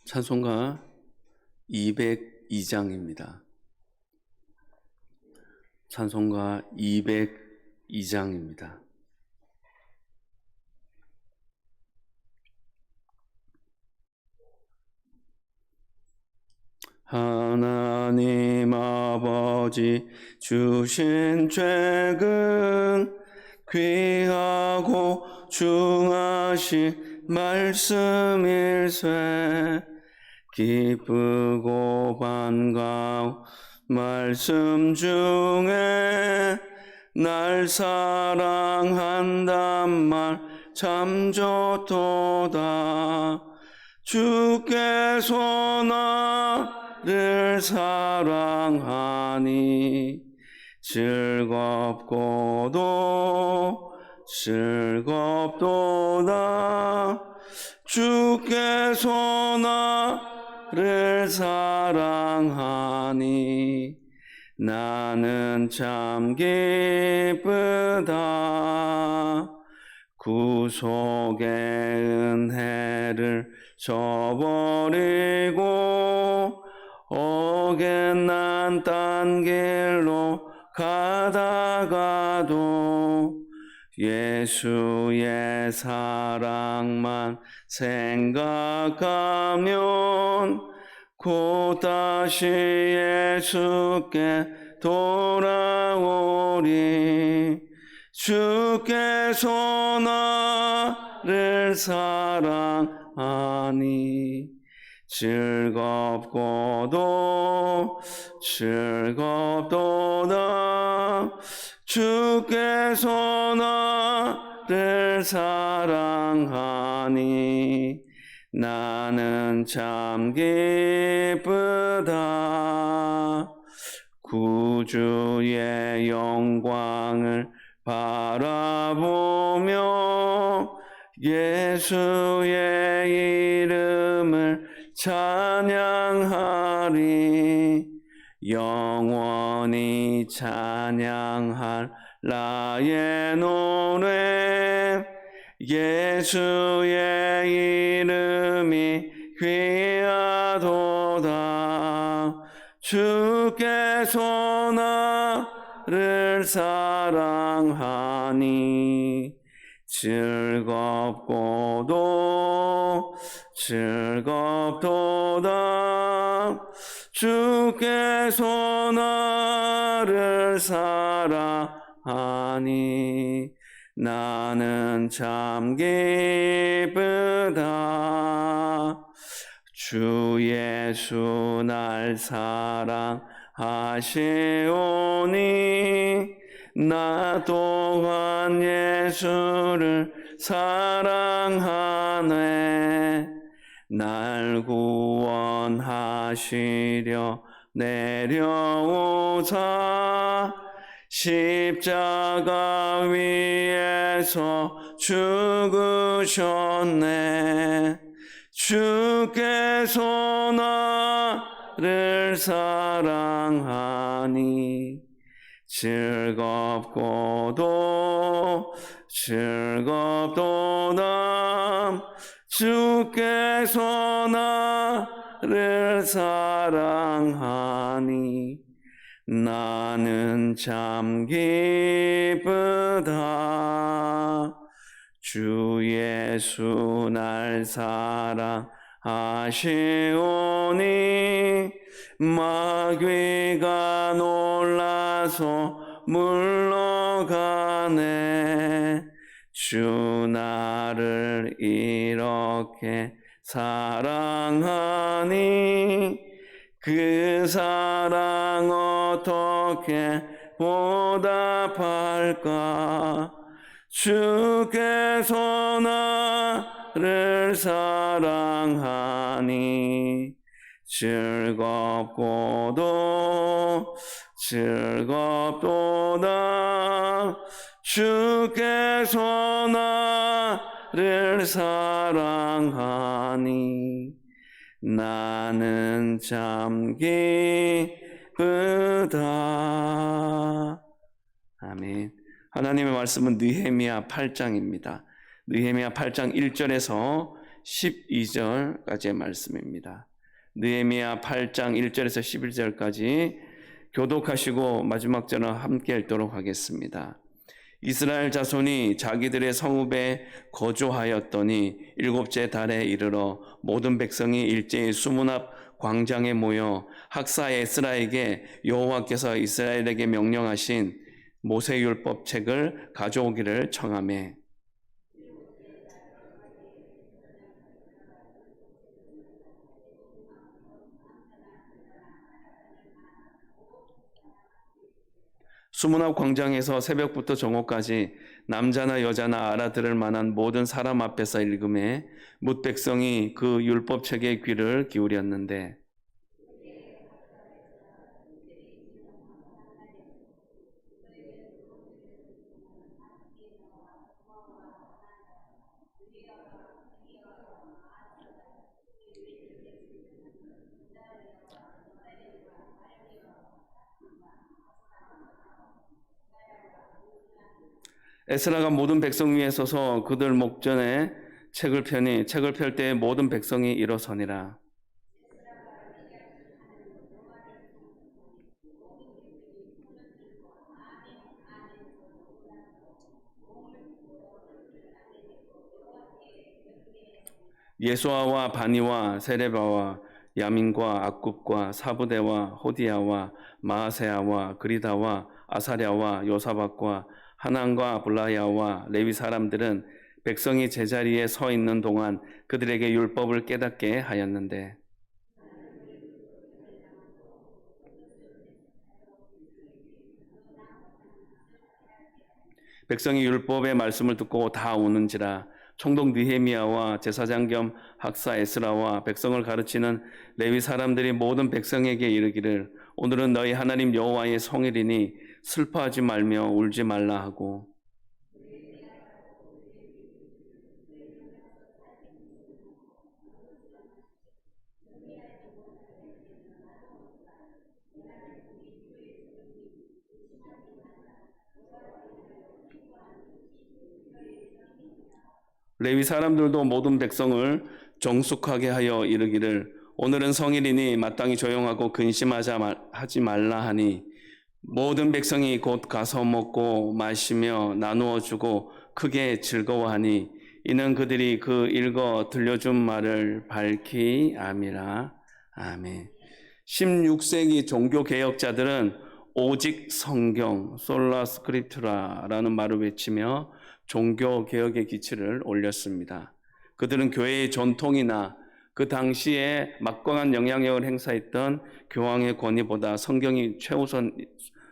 찬송가 202장입니다. 찬송가 202장입니다. 하나님 아버지 주신 죄근 귀하고 중하신 말씀일세 기쁘고 반가운 말씀 중에 날 사랑한단 말 참 좋도다. 주께서 나를 사랑하니 즐겁도다. 주께서 나를 사랑하니 나는 참 기쁘다. 구속의 은혜를 저버리고 어긋난 딴 길로 가다가도 예수의 사랑만 생각하면 곧 다시 예수께 돌아오리. 주께서 나를 사랑하니 즐겁도다. 주께서 나를 사랑하니 나는 참 기쁘다. 구주의 영광을 바라보며 예수의 이름을 찬양하리. 영원히 찬양할 나의 노래 예수의 이름이 귀하도다. 주께서 나를 사랑하니 즐겁도다. 주께서 나를 사랑하니 나는 참 기쁘다. 주 예수 날 사랑하시오니 나 또한 예수를 사랑하네. 날 구원하시려 내려오사 십자가 위에서 죽으셨네. 주께서 나를 사랑하니 즐겁도다. 주께서 나를 사랑하니 나는 참 기쁘다. 주 예수 날 사랑하시오니 마귀가 놀라서 물러가네. 주 나를 이렇게 사랑하니 그 사랑 어떻게 보답할까. 주께서 나를 사랑하니 즐겁도다 주께서 나를 사랑하니 나는 참 기쁘다. 아멘. 하나님의 말씀은 느헤미야 8장입니다. 느헤미야 8장 1절에서 12절까지의 말씀입니다. 느헤미야 8장 1절에서 11절까지 교독하시고 마지막 절은 함께 읽도록 하겠습니다. 이스라엘 자손이 자기들의 성읍에 거주하였더니 일곱째 달에 이르러 모든 백성이 일제히 수문 앞 광장에 모여 학사 에스라에게 여호와께서 이스라엘에게 명령하신 모세율법 책을 가져오기를 청하매 수문 앞 광장에서 새벽부터 정오까지 남자나 여자나 알아들을 만한 모든 사람 앞에서 읽음에 뭇 백성이 그 율법책에 귀를 기울였는데 에스라가 모든 백성 위에 서서 그들 목전에 책을 펴니 책을 펼 때에 모든 백성이 일어서니라. 예수아와 바니와 세레바와 야민과 악굽과 사부대와 호디야와 마아세야와 그리다와 아사랴와 요사박과 하난과 블라야와 레위 사람들은 백성이 제자리에 서 있는 동안 그들에게 율법을 깨닫게 하였는데 백성이 율법의 말씀을 듣고 다 우는지라. 총독 느헤미야와 제사장 겸 학사 에스라와 백성을 가르치는 레위 사람들이 모든 백성에게 이르기를 오늘은 너희 하나님 여호와의 성일이니 슬퍼하지 말며 울지 말라 하고 레위 사람들도 모든 백성을 정숙하게 하여 이르기를 오늘은 성일이니 마땅히 조용하고 근심하지 말라 하니 모든 백성이 곧 가서 먹고 마시며 나누어 주고 크게 즐거워하니 이는 그들이 그 읽어 들려준 말을 밝히 암이라. 아멘. 16세기 종교개혁자들은 오직 성경, 솔라 스크립투라라는 말을 외치며 종교개혁의 기치를 올렸습니다. 그들은 교회의 전통이나 그 당시에 막강한 영향력을 행사했던 교황의 권위보다 성경이 최우선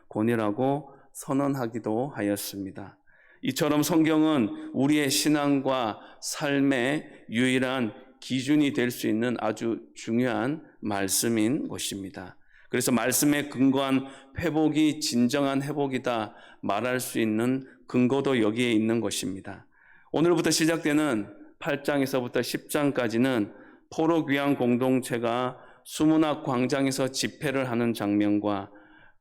권위라고 선언하기도 하였습니다. 이처럼 성경은 우리의 신앙과 삶의 유일한 기준이 될 수 있는 아주 중요한 말씀인 것입니다. 그래서 말씀에 근거한 회복이 진정한 회복이다 말할 수 있는 근거도 여기에 있는 것입니다. 오늘부터 시작되는 8장에서부터 10장까지는 포로 귀환 공동체가 수문 앞 광장에서 집회를 하는 장면과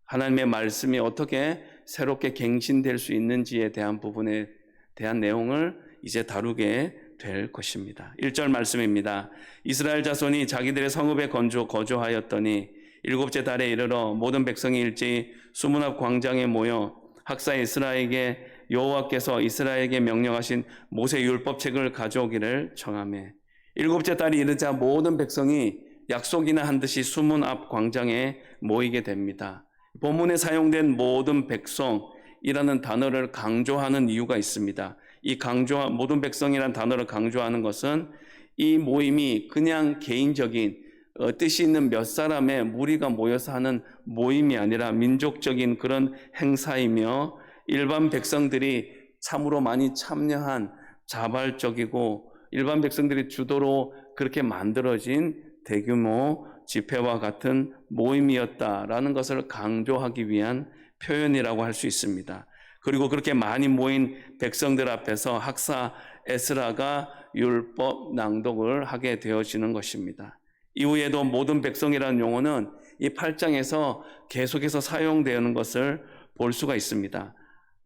하나님의 말씀이 어떻게 새롭게 갱신될 수 있는지에 대한 부분에 대한 내용을 이제 다루게 될 것입니다. 1절 말씀입니다. 이스라엘 자손이 자기들의 성읍에 거주하였더니 일곱째 달에 이르러 모든 백성이 일제히 수문 앞 광장에 모여 학사 에스라에게 여호와께서 이스라엘에게 명령하신 모세 율법책을 가져오기를 청하매 일곱째 달이 이르자 모든 백성이 약속이나 한 듯이 수문 앞 광장에 모이게 됩니다. 본문에 사용된 모든 백성이라는 단어를 강조하는 이유가 있습니다. 이 모든 백성이라는 단어를 강조하는 것은 이 모임이 그냥 개인적인 뜻이 있는 몇 사람의 무리가 모여서 하는 모임이 아니라 민족적인 그런 행사이며 일반 백성들이 참으로 많이 참여한 자발적이고 일반 백성들이 주도로 그렇게 만들어진 대규모 집회와 같은 모임이었다라는 것을 강조하기 위한 표현이라고 할 수 있습니다. 그리고 그렇게 많이 모인 백성들 앞에서 학사 에스라가 율법 낭독을 하게 되어지는 것입니다. 이후에도 모든 백성이라는 용어는 이 8장에서 계속해서 사용되는 것을 볼 수가 있습니다.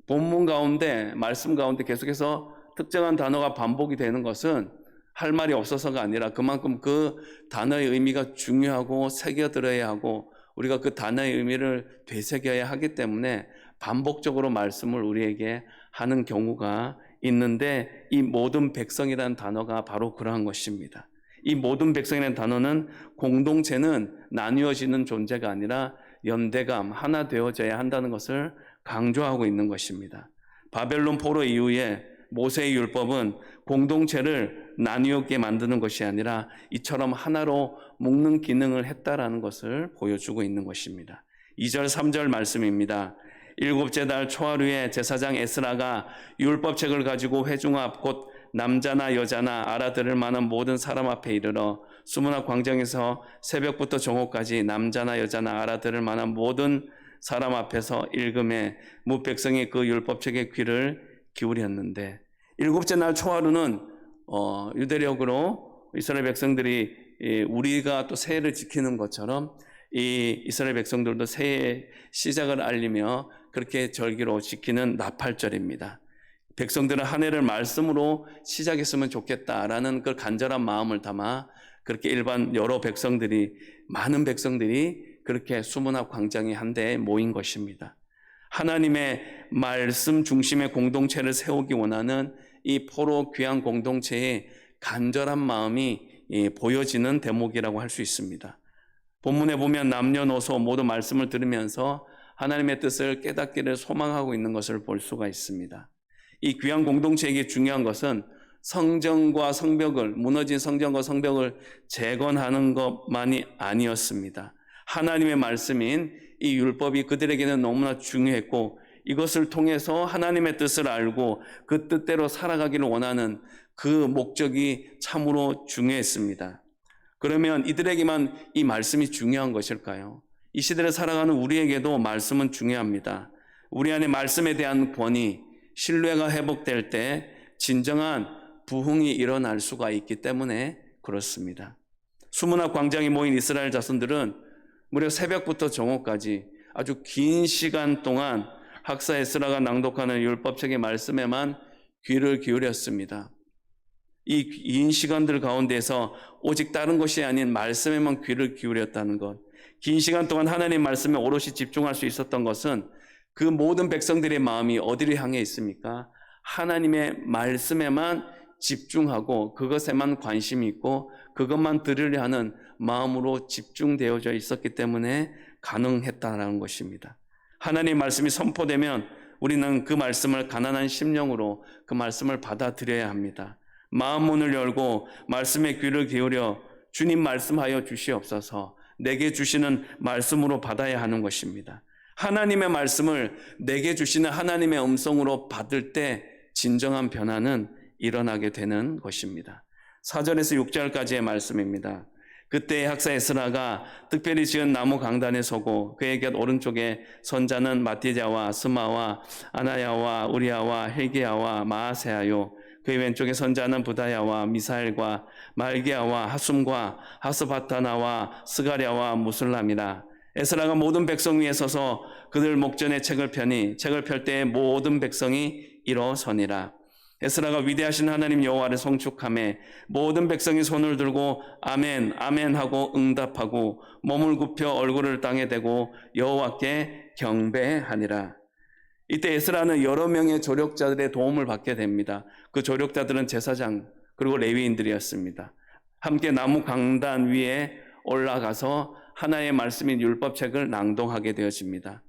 본문 가운데, 말씀 가운데 계속해서 특정한 단어가 반복이 되는 것은 할 말이 없어서가 아니라 그만큼 그 단어의 의미가 중요하고 새겨들어야 하고 우리가 그 단어의 의미를 되새겨야 하기 때문에 반복적으로 말씀을 우리에게 하는 경우가 있는데, 이 모든 백성이라는 단어가 바로 그러한 것입니다. 이 모든 백성이라는 단어는 공동체는 나뉘어지는 존재가 아니라 연대감, 하나 되어져야 한다는 것을 강조하고 있는 것입니다. 바벨론 포로 이후에 모세의 율법은 공동체를 나뉘게 만드는 것이 아니라 이처럼 하나로 묶는 기능을 했다라는 것을 보여주고 있는 것입니다. 2절 3절 말씀입니다. 일곱째 달 초하루에 제사장 에스라가 율법책을 가지고 회중 앞 곧 남자나 여자나 알아들을 만한 모든 사람 앞에 이르러 수문학 광장에서 새벽부터 정오까지 남자나 여자나 알아들을 만한 모든 사람 앞에서 읽음에 무 백성이 그 율법책에 귀를 기울였는데, 일곱째 날 초하루는 유대력으로 이스라엘 백성들이 우리가 또 새해를 지키는 것처럼 이 이스라엘 백성들도 새해 시작을 알리며 그렇게 절기로 지키는 나팔절입니다. 백성들은 한 해를 말씀으로 시작했으면 좋겠다라는 그 간절한 마음을 담아 그렇게 일반 여러 백성들이, 많은 백성들이 그렇게 수문학 광장에 한데 모인 것입니다. 하나님의 말씀 중심의 공동체를 세우기 원하는 이 포로 귀한 공동체의 간절한 마음이 보여지는 대목이라고 할 수 있습니다. 본문에 보면 남녀노소 모두 말씀을 들으면서 하나님의 뜻을 깨닫기를 소망하고 있는 것을 볼 수가 있습니다. 이 귀한 공동체에게 중요한 것은 성전과 성벽을, 무너진 성전과 성벽을 재건하는 것만이 아니었습니다. 하나님의 말씀인 이 율법이 그들에게는 너무나 중요했고, 이것을 통해서 하나님의 뜻을 알고 그 뜻대로 살아가기를 원하는 그 목적이 참으로 중요했습니다. 그러면 이들에게만 이 말씀이 중요한 것일까요? 이 시대를 살아가는 우리에게도 말씀은 중요합니다. 우리 안에 말씀에 대한 권위, 신뢰가 회복될 때 진정한 부흥이 일어날 수가 있기 때문에 그렇습니다. 수문학 광장에 모인 이스라엘 자손들은 무려 새벽부터 정오까지 아주 긴 시간 동안 학사 에스라가 낭독하는 율법책의 말씀에만 귀를 기울였습니다. 이 긴 시간들 가운데서 오직 다른 것이 아닌 말씀에만 귀를 기울였다는 것, 긴 시간 동안 하나님 말씀에 오롯이 집중할 수 있었던 것은 그 모든 백성들의 마음이 어디를 향해 있습니까? 하나님의 말씀에만 집중하고 그것에만 관심이 있고 그것만 들으려 하는 마음으로 집중되어져 있었기 때문에 가능했다는 것입니다. 하나님의 말씀이 선포되면 우리는 그 말씀을 가난한 심령으로 그 말씀을 받아들여야 합니다. 마음 문을 열고 말씀에 귀를 기울여 주님 말씀하여 주시옵소서, 내게 주시는 말씀으로 받아야 하는 것입니다. 하나님의 말씀을 내게 주시는 하나님의 음성으로 받을 때 진정한 변화는 일어나게 되는 것입니다. 4절에서 6절까지의 말씀입니다. 그때 학사 에스라가 특별히 지은 나무 강단에 서고 그의 곁 오른쪽에 선자는 마띠자와 스마와 아나야와 우리야와 헬기야와 마아세야요, 그의 왼쪽에 선자는 부다야와 미사엘과 말기야와 하숨과 하스바타나와 스가랴와 무술람이라. 에스라가 모든 백성 위에 서서 그들 목전에 책을 펴니 책을 펼 때에 모든 백성이 일어서니라. 에스라가 위대하신 하나님 여호와를 송축하며 모든 백성이 손을 들고 아멘 아멘 하고 응답하고 몸을 굽혀 얼굴을 땅에 대고 여호와께 경배하니라. 이때 에스라는 여러 명의 조력자들의 도움을 받게 됩니다. 그 조력자들은 제사장 그리고 레위인들이었습니다. 함께 나무 강단 위에 올라가서 하나의 말씀인 율법책을 낭독하게 되어집니다.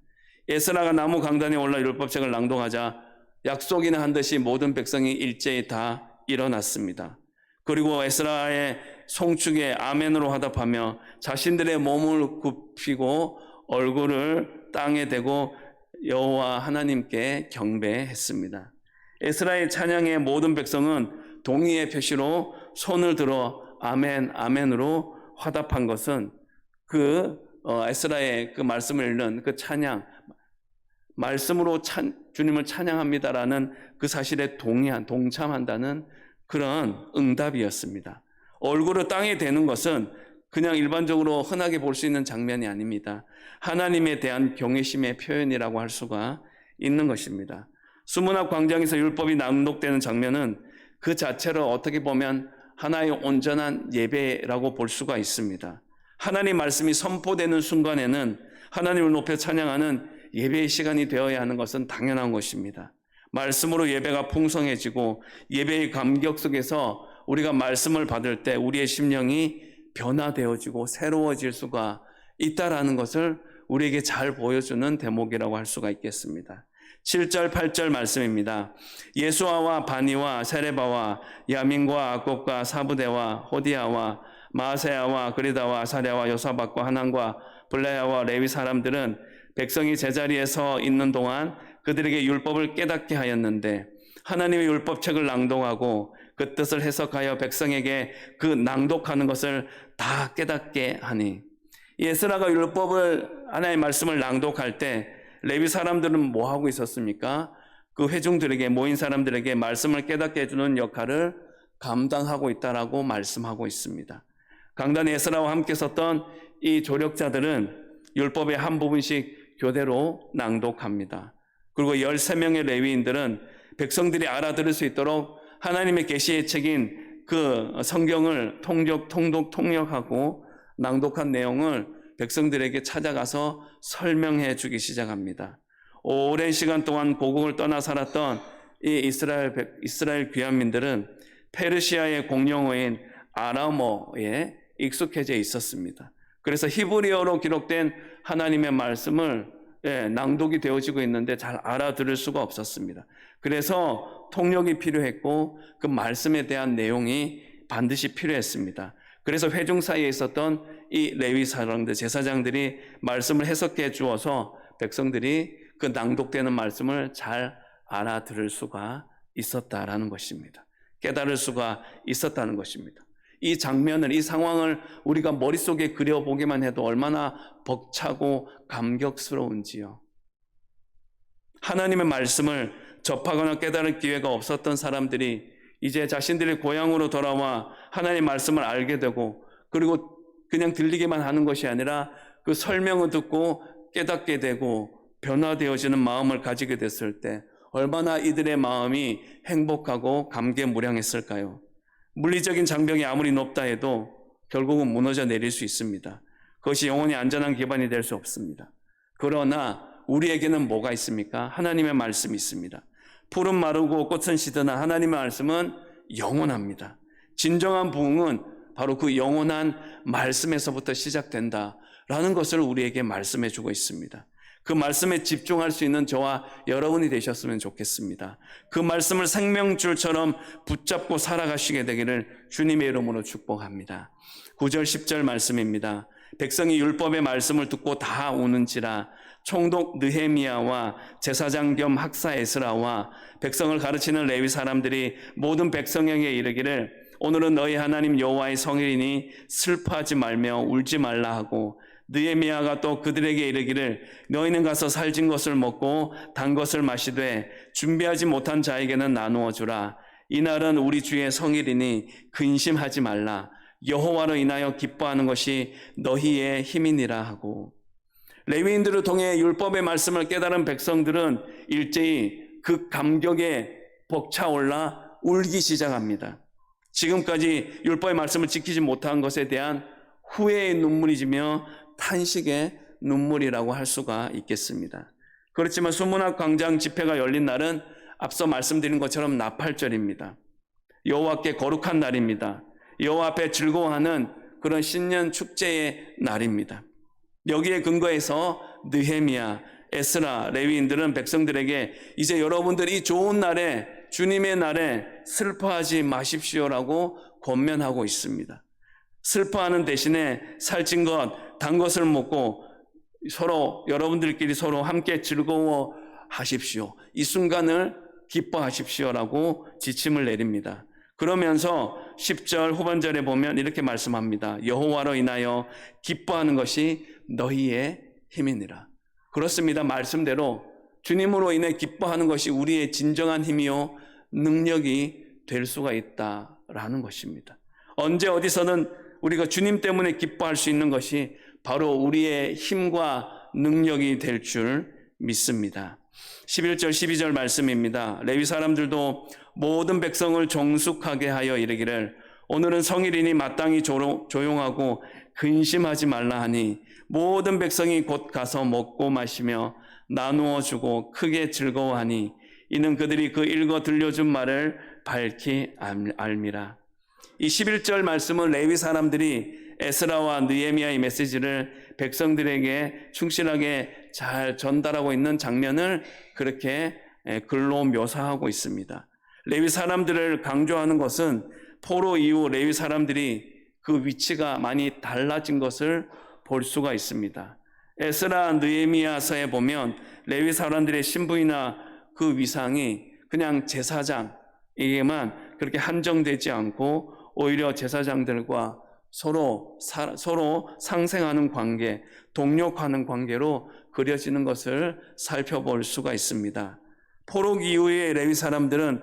에스라가 나무 강단에 올라 율법책을 낭독하자 약속이나 한 듯이 모든 백성이 일제히 다 일어났습니다. 그리고 에스라의 송축에 아멘으로 화답하며 자신들의 몸을 굽히고 얼굴을 땅에 대고 여호와 하나님께 경배했습니다. 에스라의 찬양에 모든 백성은 동의의 표시로 손을 들어 아멘, 아멘으로 화답한 것은 에스라의 그 말씀을 읽는 그 찬양, 말씀으로 주님을 찬양합니다라는 그 사실에 동참한다는 그런 응답이었습니다. 얼굴을 땅에 대는 것은 그냥 일반적으로 흔하게 볼 수 있는 장면이 아닙니다. 하나님에 대한 경외심의 표현이라고 할 수가 있는 것입니다. 수문학 광장에서 율법이 낭독되는 장면은 그 자체로 어떻게 보면 하나의 온전한 예배라고 볼 수가 있습니다. 하나님 말씀이 선포되는 순간에는 하나님을 높여 찬양하는 예배의 시간이 되어야 하는 것은 당연한 것입니다. 말씀으로 예배가 풍성해지고 예배의 감격 속에서 우리가 말씀을 받을 때 우리의 심령이 변화되어지고 새로워질 수가 있다라는 것을 우리에게 잘 보여주는 대목이라고 할 수가 있겠습니다. 7절, 8절 말씀입니다. 예수아와 바니와 세레바와 야민과 아곡과 사부대와 호디아와 마세야와 그리다와 사랴와 요사박과 하난과 블레야와 레위 사람들은 백성이 제자리에 서 있는 동안 그들에게 율법을 깨닫게 하였는데 하나님의 율법책을 낭독하고 그 뜻을 해석하여 백성에게 그 낭독하는 것을 다 깨닫게 하니, 에스라가 율법을 하나님의 말씀을 낭독할 때 레위 사람들은 뭐 하고 있었습니까? 그 회중들에게, 모인 사람들에게 말씀을 깨닫게 해주는 역할을 감당하고 있다라고 말씀하고 있습니다. 강단에 에스라와 함께 섰던 이 조력자들은 율법의 한 부분씩 교대로 낭독합니다. 그리고 13명의 레위인들은 백성들이 알아들을 수 있도록 하나님의 계시의 책인 그 성경을 통역하고 낭독한 내용을 백성들에게 찾아가서 설명해 주기 시작합니다. 오랜 시간 동안 고국을 떠나 살았던 이 이스라엘 귀환민들은 페르시아의 공용어인 아람어에 익숙해져 있었습니다. 그래서 히브리어로 기록된 하나님의 말씀을 낭독이 되어지고 있는데 잘 알아들을 수가 없었습니다. 그래서 통역이 필요했고 그 말씀에 대한 내용이 반드시 필요했습니다. 그래서 회중 사이에 있었던 이 레위 사람들, 제사장들이 말씀을 해석해 주어서 백성들이 그 낭독되는 말씀을 잘 알아들을 수가 있었다라는 것입니다. 깨달을 수가 있었다는 것입니다. 이 장면을, 이 상황을 우리가 머릿속에 그려보기만 해도 얼마나 벅차고 감격스러운지요. 하나님의 말씀을 접하거나 깨달을 기회가 없었던 사람들이 이제 자신들의 고향으로 돌아와 하나님의 말씀을 알게 되고, 그리고 그냥 들리기만 하는 것이 아니라 그 설명을 듣고 깨닫게 되고 변화되어지는 마음을 가지게 됐을 때 얼마나 이들의 마음이 행복하고 감개무량했을까요? 물리적인 장벽이 아무리 높다 해도 결국은 무너져 내릴 수 있습니다. 그것이 영원히 안전한 기반이 될 수 없습니다. 그러나 우리에게는 뭐가 있습니까? 하나님의 말씀이 있습니다. 풀은 마르고 꽃은 시드나 하나님의 말씀은 영원합니다. 진정한 부흥은 바로 그 영원한 말씀에서부터 시작된다라는 것을 우리에게 말씀해 주고 있습니다. 그 말씀에 집중할 수 있는 저와 여러분이 되셨으면 좋겠습니다. 그 말씀을 생명줄처럼 붙잡고 살아가시게 되기를 주님의 이름으로 축복합니다. 9절 10절 말씀입니다. 백성이 율법의 말씀을 듣고 다 우는지라 총독 느헤미야와 제사장 겸 학사 에스라와 백성을 가르치는 레위 사람들이 모든 백성에게 이르기를 오늘은 너희 하나님 여호와의 성일이니 슬퍼하지 말며 울지 말라 하고, 느헤미야가 또 그들에게 이르기를 너희는 가서 살진 것을 먹고 단 것을 마시되 준비하지 못한 자에게는 나누어 주라. 이날은 우리 주의 성일이니 근심하지 말라. 여호와로 인하여 기뻐하는 것이 너희의 힘이니라 하고, 레위인들을 통해 율법의 말씀을 깨달은 백성들은 일제히 그 감격에 벅차올라 울기 시작합니다. 지금까지 율법의 말씀을 지키지 못한 것에 대한 후회의 눈물이지며 탄식의 눈물이라고 할 수가 있겠습니다. 그렇지만 수문학 광장 집회가 열린 날은 앞서 말씀드린 것처럼 나팔절입니다. 여호와께 거룩한 날입니다. 여호와 앞에 즐거워하는 그런 신년 축제의 날입니다. 여기에 근거해서 느헤미야, 에스라, 레위인들은 백성들에게 이제 여러분들이 좋은 날에, 주님의 날에 슬퍼하지 마십시오라고 권면하고 있습니다. 슬퍼하는 대신에 살찐 것, 단 것을 먹고 서로, 여러분들끼리 서로 함께 즐거워하십시오. 이 순간을 기뻐하십시오라고 지침을 내립니다. 그러면서 10절 후반절에 보면 이렇게 말씀합니다. 여호와로 인하여 기뻐하는 것이 너희의 힘이니라. 그렇습니다. 말씀대로 주님으로 인해 기뻐하는 것이 우리의 진정한 힘이요 능력이 될 수가 있다라는 것입니다. 언제 어디서는 우리가 주님 때문에 기뻐할 수 있는 것이 바로 우리의 힘과 능력이 될 줄 믿습니다. 11절 12절 말씀입니다. 레위 사람들도 모든 백성을 정숙하게 하여 이르기를 오늘은 성일이니 마땅히 조용하고 근심하지 말라 하니 모든 백성이 곧 가서 먹고 마시며 나누어 주고 크게 즐거워하니 이는 그들이 그 읽어 들려준 말을 밝히 알미라. 이 11절 말씀은 레위 사람들이 에스라와 느헤미야의 메시지를 백성들에게 충실하게 잘 전달하고 있는 장면을 그렇게 글로 묘사하고 있습니다. 레위 사람들을 강조하는 것은 포로 이후 레위 사람들이 그 위치가 많이 달라진 것을 볼 수가 있습니다. 에스라 느헤미야서에 보면 레위 사람들의 신분이나 그 위상이 그냥 제사장에게만 그렇게 한정되지 않고 오히려 제사장들과 서로 상생하는 관계, 동력하는 관계로 그려지는 것을 살펴볼 수가 있습니다. 포로 이후의 레위 사람들은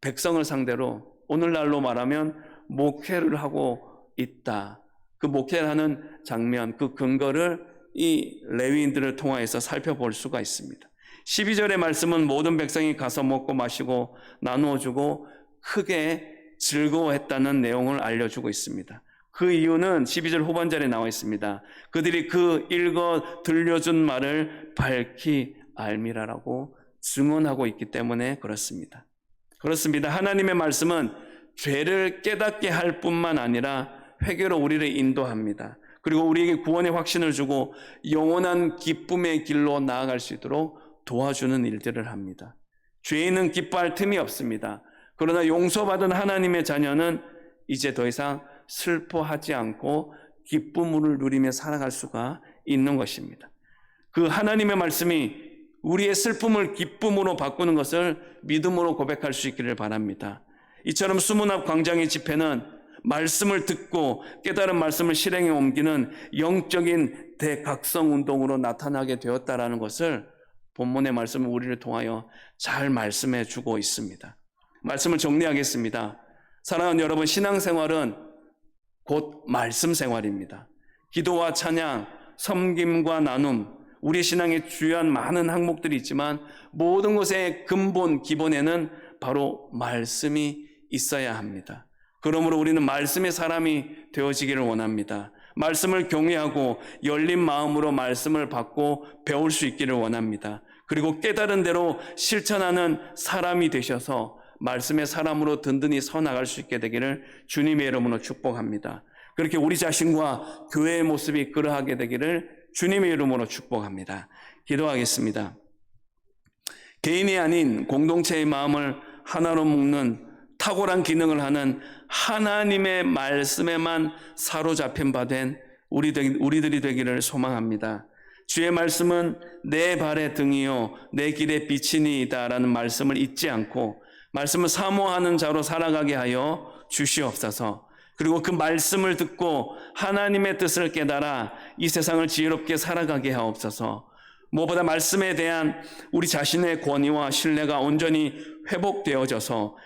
백성을 상대로 오늘날로 말하면 목회를 하고 있다. 그 목회를 하는 장면, 그 근거를 이 레위인들을 통하여서 살펴볼 수가 있습니다. 12절의 말씀은 모든 백성이 가서 먹고 마시고 나누어 주고 크게 즐거워했다는 내용을 알려주고 있습니다. 그 이유는 12절 후반절에 나와 있습니다. 그들이 그 읽어 들려준 말을 밝히 알미라라고 증언하고 있기 때문에 그렇습니다. 그렇습니다. 하나님의 말씀은 죄를 깨닫게 할 뿐만 아니라 회개로 우리를 인도합니다. 그리고 우리에게 구원의 확신을 주고 영원한 기쁨의 길로 나아갈 수 있도록 도와주는 일들을 합니다. 죄인은 기뻐할 틈이 없습니다. 그러나 용서받은 하나님의 자녀는 이제 더 이상 슬퍼하지 않고 기쁨을 누리며 살아갈 수가 있는 것입니다. 그 하나님의 말씀이 우리의 슬픔을 기쁨으로 바꾸는 것을 믿음으로 고백할 수 있기를 바랍니다. 이처럼 수문앞 광장의 집회는 말씀을 듣고 깨달은 말씀을 실행에 옮기는 영적인 대각성 운동으로 나타나게 되었다라는 것을 본문의 말씀은 우리를 통하여 잘 말씀해 주고 있습니다. 말씀을 정리하겠습니다. 사랑하는 여러분, 신앙생활은 곧 말씀 생활입니다. 기도와 찬양, 섬김과 나눔, 우리 신앙의 주요한 많은 항목들이 있지만 모든 것의 근본, 기본에는 바로 말씀이 있어야 합니다. 그러므로 우리는 말씀의 사람이 되어지기를 원합니다. 말씀을 경외하고 열린 마음으로 말씀을 받고 배울 수 있기를 원합니다. 그리고 깨달은 대로 실천하는 사람이 되셔서 말씀의 사람으로 든든히 서 나갈 수 있게 되기를 주님의 이름으로 축복합니다. 그렇게 우리 자신과 교회의 모습이 그러하게 되기를 주님의 이름으로 축복합니다. 기도하겠습니다. 개인이 아닌 공동체의 마음을 하나로 묶는 탁월한 기능을 하는 하나님의 말씀에만 사로잡힌 바 된 우리들이 되기를 소망합니다. 주의 말씀은 내 발의 등이요 내 길의 빛이니이다 라는 말씀을 잊지 않고 말씀을 사모하는 자로 살아가게 하여 주시옵소서. 그리고 그 말씀을 듣고 하나님의 뜻을 깨달아 이 세상을 지혜롭게 살아가게 하옵소서. 무엇보다 말씀에 대한 우리 자신의 권위와 신뢰가 온전히 회복되어져서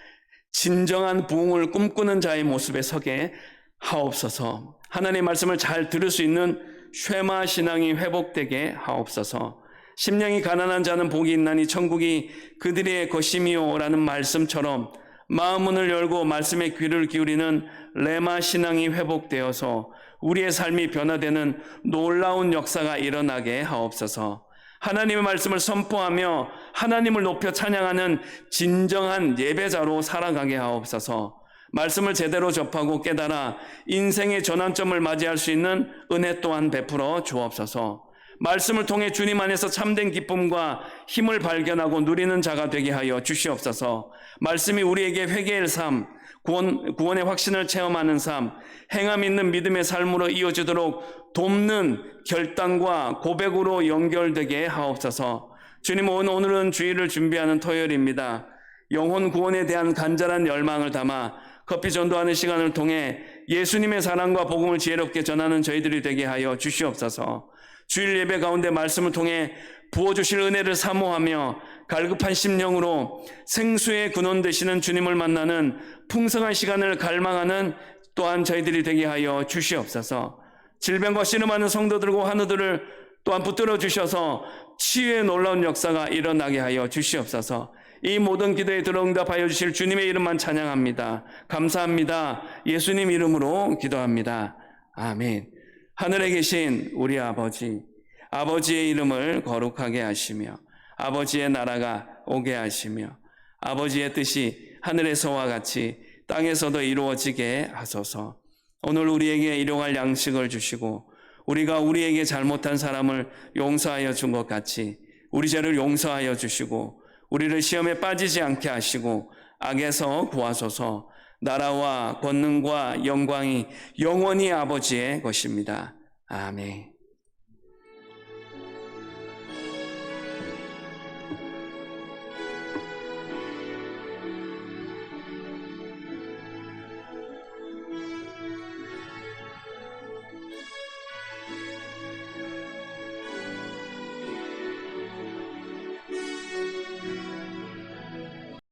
진정한 부흥을 꿈꾸는 자의 모습에 서게 하옵소서. 하나님의 말씀을 잘 들을 수 있는 쉐마 신앙이 회복되게 하옵소서. 심령이 가난한 자는 복이 있나니 천국이 그들의 것임이요 라는 말씀처럼 마음문을 열고 말씀에 귀를 기울이는 레마 신앙이 회복되어서 우리의 삶이 변화되는 놀라운 역사가 일어나게 하옵소서. 하나님의 말씀을 선포하며 하나님을 높여 찬양하는 진정한 예배자로 살아가게 하옵소서. 말씀을 제대로 접하고 깨달아 인생의 전환점을 맞이할 수 있는 은혜 또한 베풀어 주옵소서. 말씀을 통해 주님 안에서 참된 기쁨과 힘을 발견하고 누리는 자가 되게 하여 주시옵소서. 말씀이 우리에게 회개의 삶, 구원의 확신을 체험하는 삶, 행함 있는 믿음의 삶으로 이어지도록 돕는 결단과 고백으로 연결되게 하옵소서. 주님, 오늘은 주일을 준비하는 토요일입니다. 영혼 구원에 대한 간절한 열망을 담아 커피 전도하는 시간을 통해 예수님의 사랑과 복음을 지혜롭게 전하는 저희들이 되게 하여 주시옵소서. 주일 예배 가운데 말씀을 통해 부어주실 은혜를 사모하며 갈급한 심령으로 생수의 근원 되시는 주님을 만나는 풍성한 시간을 갈망하는 또한 저희들이 되게 하여 주시옵소서. 질병과 씨름하는 성도들과 환우들을 또한 붙들어 주셔서 치유의 놀라운 역사가 일어나게 하여 주시옵소서. 이 모든 기도에 들어 응답하여 주실 주님의 이름만 찬양합니다. 감사합니다. 예수님 이름으로 기도합니다. 아멘. 하늘에 계신 우리 아버지, 아버지의 이름을 거룩하게 하시며 아버지의 나라가 오게 하시며 아버지의 뜻이 하늘에서와 같이 땅에서도 이루어지게 하소서. 오늘 우리에게 일용할 양식을 주시고 우리가 우리에게 잘못한 사람을 용서하여 준 것 같이 우리 죄를 용서하여 주시고 우리를 시험에 빠지지 않게 하시고 악에서 구하소서. 나라와 권능과 영광이 영원히 아버지의 것입니다. 아멘.